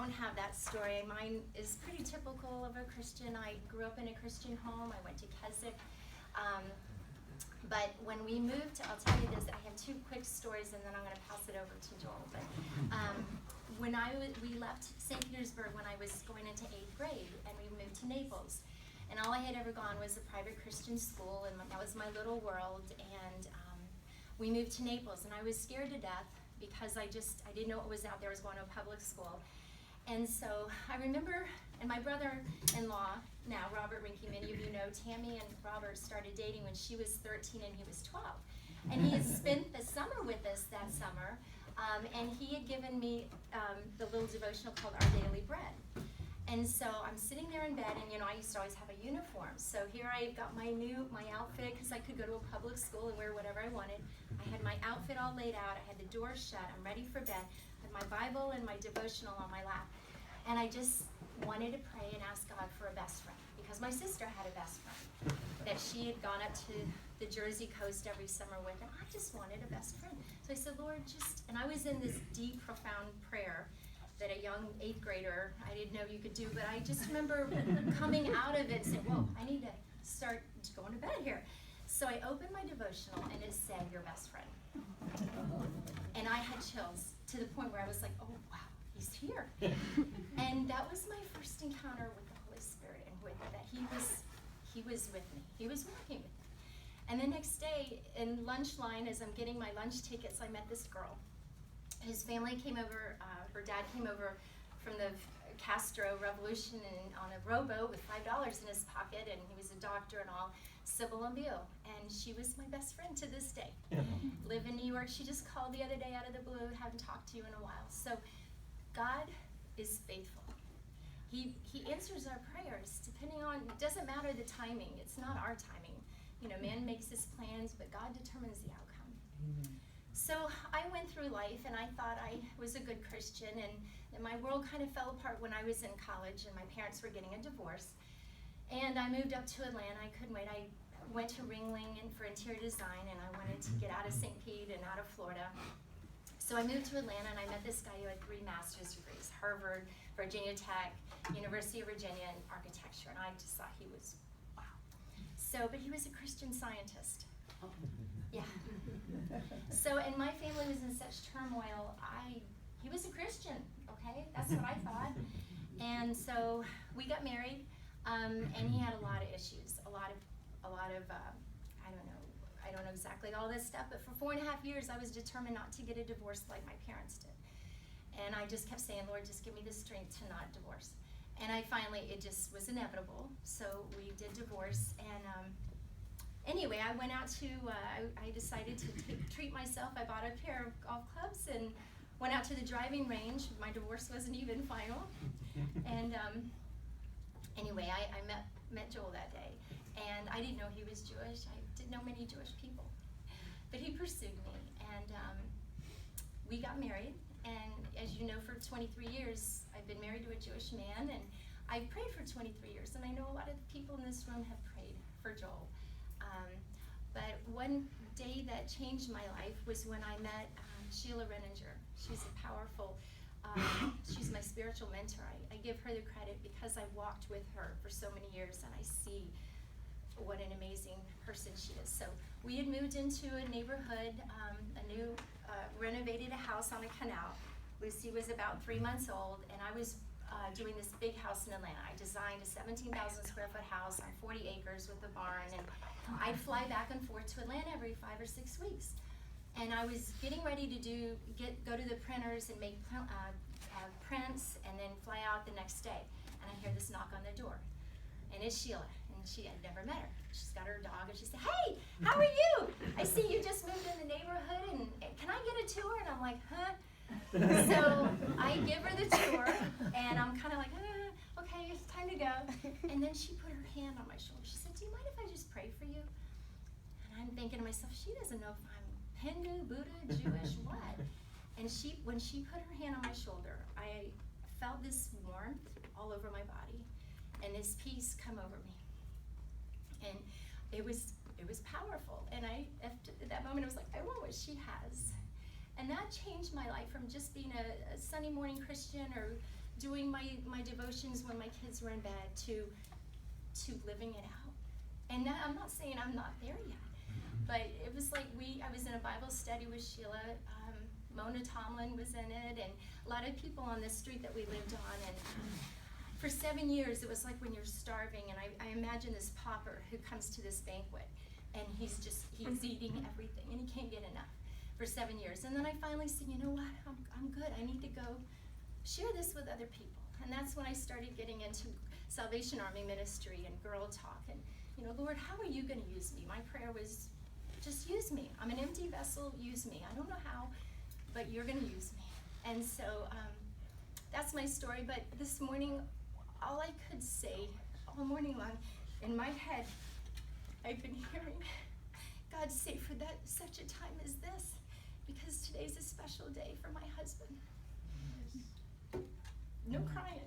don't have that story. Mine is pretty typical of a Christian. I grew up in a Christian home. I went to Keswick. But when we moved, I'll tell you this, I have two quick stories and then I'm going to pass it over to Joel. But when we left St. Petersburg when I was going into 8th grade and we moved to Naples. And all I had ever gone was a private Christian school, and that was my little world. And we moved to Naples, and I was scared to death because I didn't know what was out there. I was going to a public school. And so I remember, and my brother-in-law, now Robert Rinke, many of you know, Tammy and Robert started dating when she was 13 and he was 12. And he had spent the summer with us that summer, and he had given me the little devotional called Our Daily Bread. And so I'm sitting there in bed, and I used to always have a uniform. So here I got my outfit, because I could go to a public school and wear whatever I wanted. I had my outfit all laid out. I had the door shut. I'm ready for bed. I had my Bible and my devotional on my lap. And I just wanted to pray and ask God for a best friend, because my sister had a best friend that she had gone up to the Jersey coast every summer with, and I just wanted a best friend. So I said, Lord, and I was in this deep, profound prayer that a young 8th grader, I didn't know you could do, but I just remember coming out of it and saying, whoa, I need to start going to bed here. So I opened my devotional and it said, your best friend. And I had chills to the point where I was like, oh, wow, he's here. And that was my first encounter with the Holy Spirit, and that he was with me. He was walking with me. And the next day in lunch line, as I'm getting my lunch tickets, I met this girl. His family came over, her dad came over from the Castro Revolution on a rowboat with $5 in his pocket, and he was a doctor and all, Sybil Lambiel. And she was my best friend to this day. Live in New York. She just called the other day out of the blue, haven't talked to you in a while. So God is faithful. He answers our prayers depending on, it doesn't matter the timing. It's not our timing. Man makes his plans, but God determines the outcome. Mm-hmm. So I went through life, and I thought I was a good Christian, and my world kind of fell apart when I was in college, and my parents were getting a divorce. And I moved up to Atlanta. I couldn't wait. I went to Ringling for interior design, and I wanted to get out of St. Pete and out of Florida. So I moved to Atlanta, and I met this guy who had 3 master's degrees, Harvard, Virginia Tech, University of Virginia, and architecture, and I just thought he was, wow. But he was a Christian Scientist. Yeah. So, and my family was in such turmoil. He was a Christian, okay? That's what I thought. And so we got married, and he had a lot of issues, a lot of I don't know exactly all this stuff, but for 4.5 years, I was determined not to get a divorce like my parents did. And I just kept saying, Lord, just give me the strength to not divorce. And it just was inevitable. So we did divorce, and anyway, I went out to, I decided to treat myself. I bought a pair of golf clubs and went out to the driving range. My divorce wasn't even final. And anyway, I met Joel that day. And I didn't know he was Jewish. I didn't know many Jewish people. But he pursued me. And we got married. And as you know, for 23 years, I've been married to a Jewish man. And I've prayed for 23 years. And I know a lot of the people in this room have prayed for Joel. But one day that changed my life was when I met Sheila Renninger. She's a powerful, she's my spiritual mentor. I give her the credit because I walked with her for so many years, and I see what an amazing person she is. So we had moved into a neighborhood, renovated a house on a canal. Lucy was about 3 months old, and I was doing this big house in Atlanta. I designed a 17,000 square foot house on 40 acres with a barn, and I'd fly back and forth to Atlanta every 5 or 6 weeks. And I was getting ready to go to the printers and make prints and then fly out the next day. And I hear this knock on the door. And it's Sheila, and she had never met her. She's got her dog, and she said, hey, how are you? I see you just moved in the neighborhood, and can I get a tour? And I'm like, huh? So I give her the tour, and I'm kind of like, okay, it's time to go. And then she put her hand on my shoulder. She said, do you mind if I just pray for you? And I'm thinking to myself, she doesn't know if I'm Hindu, Buddha, Jewish, what? And when she put her hand on my shoulder, I felt this warmth all over my body, and this peace come over me. And it was powerful. And at that moment, I was like, I want what she has. And that changed my life from just being a Sunday morning Christian or doing my devotions when my kids were in bed to living it out. And now, I'm not saying I'm not there yet, but it was like I was in a Bible study with Sheila, Mona Tomlin was in it, and a lot of people on the street that we lived on. And for 7 years, it was like when you're starving, and I imagine this pauper who comes to this banquet, and he's eating everything, and he can't get enough for 7 years. And then I finally said, you know what, I'm good. I need to go share this with other people. And that's when I started getting into Salvation Army ministry and Girl Talk. And, Lord, how are you going to use me? My prayer was, just use me. I'm an empty vessel, use me. I don't know how, but you're going to use me. And so that's my story. But this morning, all I could say all morning long in my head, I've been hearing God say, for such a time as this, because today's a special day for my husband. No crying.